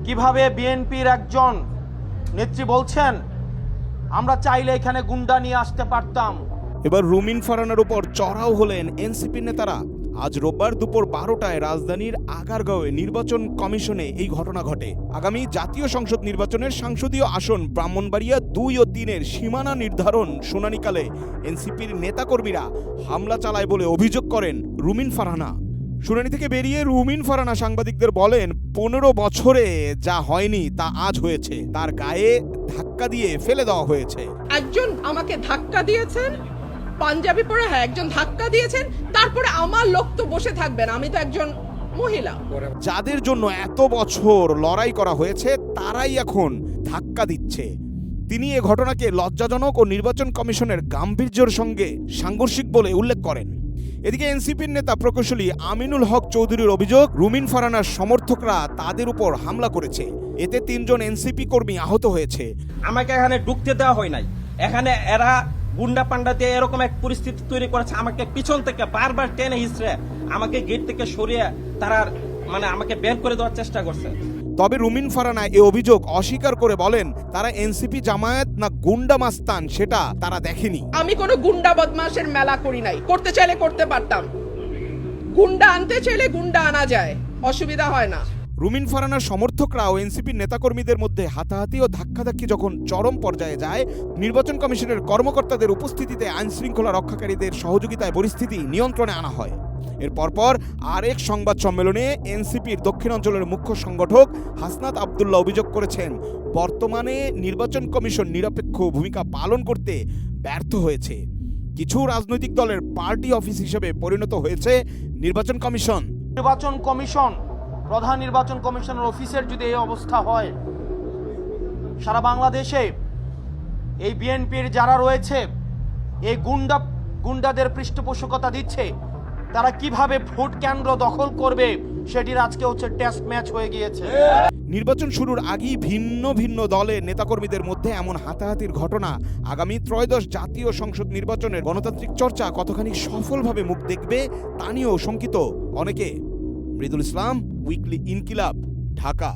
কিভাবে বিএনপির একজন নেত্রী বলছেন আমরা চাইলে এখানে গুন্ডা নিয়ে আসতে পারতাম। এবার রুমিন ফারহানার উপর চড়াও হলেন এনসিপি নেতারা। আজ রোববার দুপুর 12টায় রাজধানীর আগারগাঁওয়ে নির্বাচন কমিশনে এই ঘটনা ঘটে। আগামী জাতীয় সংসদ নির্বাচনের সংসদীয় আসন ব্রাহ্মণবাড়িয়া 2 ও 3-এর সীমানা নির্ধারণ শুনানিকালে এনসিপির নেতাকর্মীরা হামলা চালায় বলে অভিযোগ করেন রুমিন ফারহানা। শুনানি থেকে বেরিয়ে রুমিন ফারহানা সাংবাদিকদের বলেন 15 বছরে যা হয়নি তা আজ হয়েছে। তার গায়ে ধাক্কা দিয়ে ফেলে দেওয়া হয়েছে। একজন আমাকে ধাক্কা দিয়েছেন, পাঞ্জাবি পরে, হ্যাঁ একজন ধাক্কা দিয়েছেন, তারপরে আমার লোক তো বসে থাকবেন, আমি তো একজন মহিলা। যাদের জন্য এত বছর লড়াই করা হয়েছে তারাই এখন ধাক্কা দিচ্ছে। তিনি এ ঘটনাকে লজ্জাজনক ও নির্বাচন কমিশনের গাম্ভীর্যের সঙ্গে সাংঘর্ষিক বলে উল্লেখ করেন। এদিকে এনসিপির নেতা প্রকৌশলী আমিনুল হক চৌধুরীর অভিযোগ, রুমিন ফারহানার সমর্থকরা তাদের উপর হামলা করেছে। এতে 3 জন এনসিপি কর্মী আহত হয়েছে। আমাকে এখানে ঢুকতে দেওয়া হয় নাই। এখানে এরা গুন্ডা পান্ডা দিয়ে এরকম এক পরিস্থিতি তৈরি করেছে, আমাকে পিছন থেকে বারবার টেনে হিসড়ে আমাকে গেট থেকে সরিয়ে তারা আমাকে বের করে দেওয়ার চেষ্টা করছে। তবে রুমিন ফারহানা এ অভিযোগ অস্বীকার করে বলেন তারা এনসিপি জামায়াত না গুন্ডা মাস্তান সেটা তারা দেখেনি। আমি কোনো গুন্ডা বদমাশের মেলা করি নাই, করতে চাইলে করতে পারতাম। গুন্ডা আনতে চাইলে গুন্ডা আনা যায়, অসুবিধা হয় না। রুমিন ফারহানার সমর্থকরা ও এনসিপির নেতাকর্মীদের মধ্যে হাতাহাতি ও ধাক্কাধাক্কি যখন চরম পর্যায়ে যায়, নির্বাচন কমিশনের কর্মকর্তাদের উপস্থিতিতে আইন শৃঙ্খলা রক্ষাকারীদের সহযোগিতায় পরিস্থিতি নিয়ন্ত্রণে আনা হয়। এর পরপর আরেক সংবাদ সম্মেলনে এনসিপির দক্ষিণাঞ্চলের মুখ্য সংগঠক হাসনাত আবদুল্লাহ অভিযোগ করেছেন বর্তমানে নির্বাচন কমিশন নিরপেক্ষ ভূমিকা পালন করতে ব্যর্থ হয়েছে। কিছু রাজনৈতিক দলের পার্টি অফিস হিসেবে পরিণত হয়েছে নির্বাচন কমিশন। প্রধান নির্বাচন কমিশনের অফিসের যদি এই অবস্থা হয়, সারা বাংলাদেশে এই বিএনপির যারা রয়েছে এই গুন্ডাদের পৃষ্ঠপোষকতা দিচ্ছে, তারা কিভাবে ভোট কেন্দ্র দখল করবে সেটির আজকে টেস্ট ম্যাচ হয়ে গিয়েছে। নির্বাচন শুরুর আগেই ভিন্ন ভিন্ন দলের নেতাকর্মীদের মধ্যে এমন হাতাহাতির ঘটনা আগামী ত্রয়োদশ জাতীয় সংসদ নির্বাচনের গণতান্ত্রিক চর্চা কতখানি সফলভাবে মুখ দেখবে তা নিয়েও শঙ্কিত অনেকে। মৃদুল ইসলাম, উইকলি ইনকিলাব, ঢাকা।